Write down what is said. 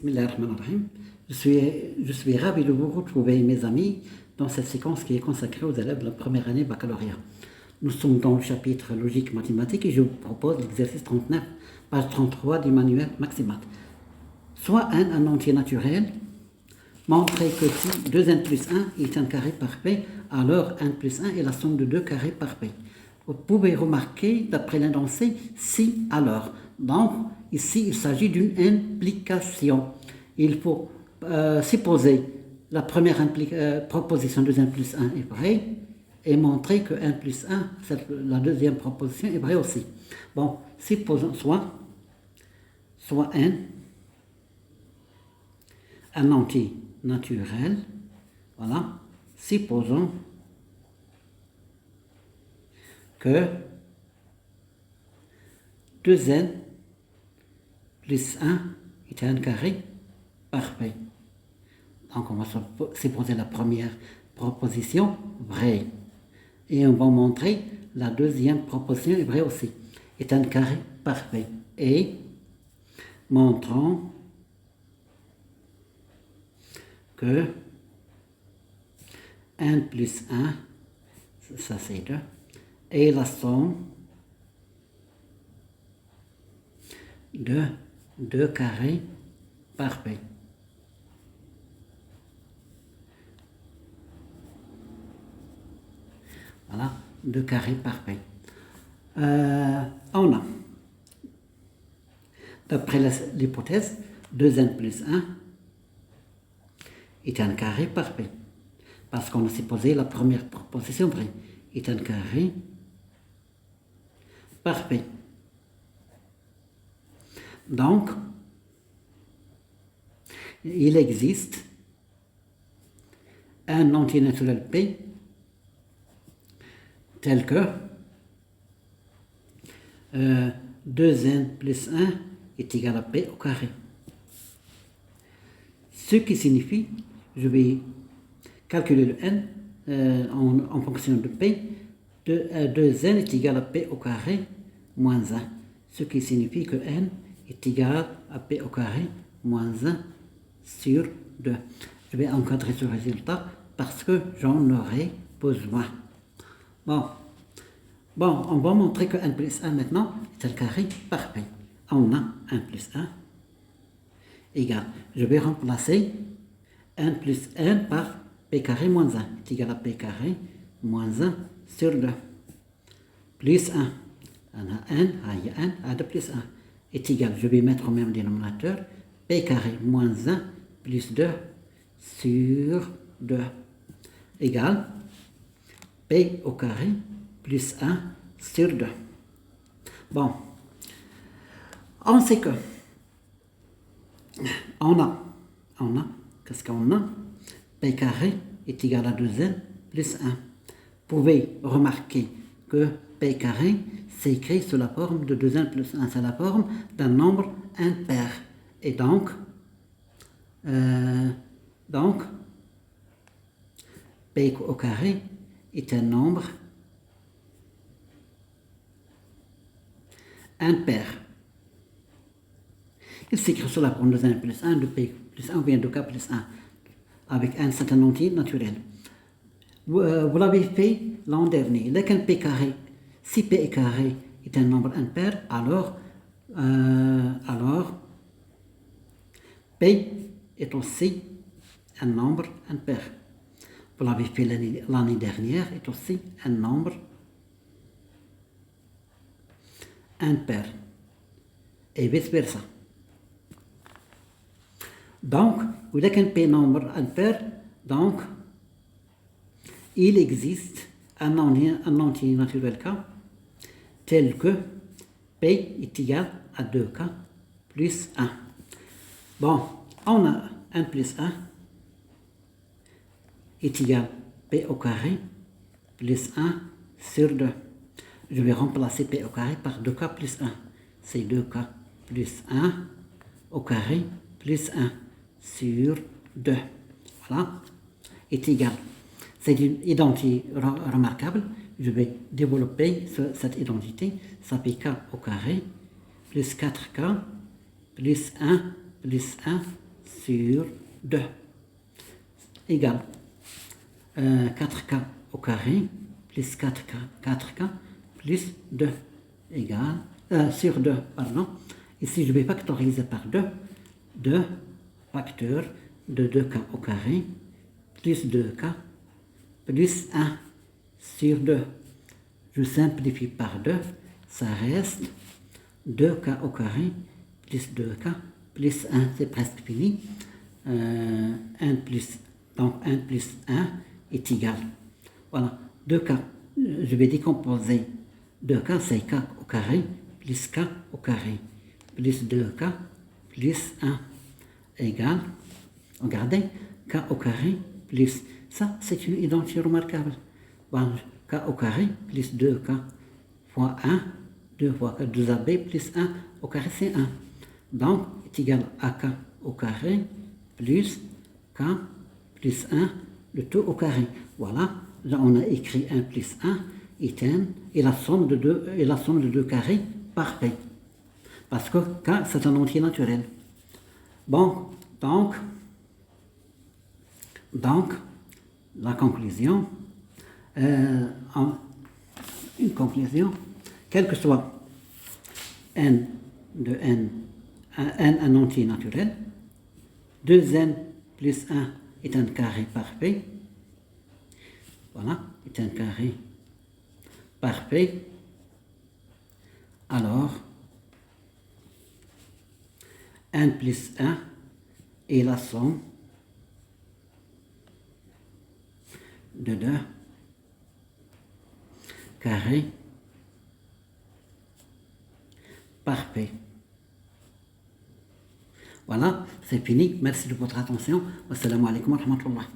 Bismillahirrahmanirrahim. Je suis ravi de vous retrouver, mes amis, dans cette séquence qui est consacrée aux élèves de la première année baccalauréat. Nous sommes dans le chapitre logique mathématique et je vous propose l'exercice 39, page 33 du manuel Maximat. Soit un entier naturel, montrez que si 2n plus 1 est un carré par P, alors 1 plus 1 est la somme de 2 carrés par P. Vous pouvez remarquer, d'après l'énoncé, si, alors. Donc, ici, il s'agit d'une implication. Il faut supposer la première proposition 2n plus 1 est vraie et montrer que 1 plus 1, la deuxième proposition, est vraie aussi. Bon, supposons soit n, un entier naturel, voilà, supposons que 2n plus 1 est un carré parfait. Donc on va supposer la première proposition vraie. Et on va montrer la deuxième proposition est vraie aussi. Est un carré parfait. Et montrons que 1 plus 1, ça c'est 2, est la somme de 2 carrés parfaits. Voilà, 2 carrés parfaits. On a, d'après l'hypothèse, 2n plus 1 est un carré parfait. Parce qu'on a supposé la première proposition vraie est un carré parfait. Donc, il existe un entier naturel P tel que 2n plus 1 est égal à P au carré. Ce qui signifie, je vais calculer le n en fonction de P, 2n est égal à P au carré moins 1. Ce qui signifie que n est égal à P au carré moins 1 sur 2. Je vais encadrer ce résultat parce que j'en aurai besoin. Bon, on va montrer que 1 plus 1 maintenant est un carré parfait. On a 1 plus 1 égale. Je vais remplacer 1 plus 1 par P carré moins 1 est égal à P carré moins 1 sur 2. Plus 1. On a 1, il y a 1, a 2 plus 1 est égal. Je vais mettre au même dénominateur P carré moins 1 plus 2 sur 2 égale P au carré plus 1 sur 2. Bon, on sait que on a, qu'est-ce qu'on a? P carré est égal à 2n plus 1. Vous pouvez remarquer que P carré s'écrit sous la forme de 2n plus 1. C'est la forme d'un nombre impair. Et donc, P au carré est un nombre impair. Il s'écrit sous la forme de 2n plus 1, de P plus 1 ou bien de K plus 1, avec un certain entier naturel. Vous l'avez fait l'an dernier. Lequel P carré, si P carré est un nombre impair, alors P est aussi un nombre impair. Vous l'avez fait l'année dernière, est aussi un nombre impair. Et vice-versa. Donc, lequel P nombre impair, donc, il existe un entier naturel K tel que P est égal à 2K plus 1. Bon, on a 1 plus 1 est égal à P au carré plus 1 sur 2. Je vais remplacer P au carré par 2K plus 1. C'est 2K plus 1 au carré plus 1 sur 2. Voilà, est égal. C'est une identité remarquable. Je vais développer cette identité. Ça fait K au carré plus 4K plus 1 plus 1 sur 2 égale 4k au carré plus 4k plus 2 égale sur 2, pardon. Ici, je vais factoriser par 2. 2 facteur de 2k au carré plus 2k plus 1 sur 2. Je simplifie par 2, ça reste 2k au carré plus 2k plus 1, c'est presque fini. 1 plus 1 est égal. Voilà, 2k, je vais décomposer 2k, c'est k au carré plus k au carré plus 2k plus 1 égale, regardez, k au carré plus, ça c'est une identité remarquable. Bon, k au carré plus 2k fois 1, 2 fois 4, 2ab plus 1 au carré c'est 1. Donc, est égal à k au carré plus k plus 1, le tout au carré. Voilà, là on a écrit 1 plus 1 et la somme de 2 carrés parfait. Parce que k c'est un entier naturel. Bon, donc la conclusion, une conclusion, quel que soit n de n, un entier naturel, 2n plus 1 est un carré parfait, voilà, est un carré parfait, alors n plus 1 est la somme de 2 carrés parfait. Voilà, c'est fini. Merci de votre attention. Wassalamu alaikum wa rahmatullah.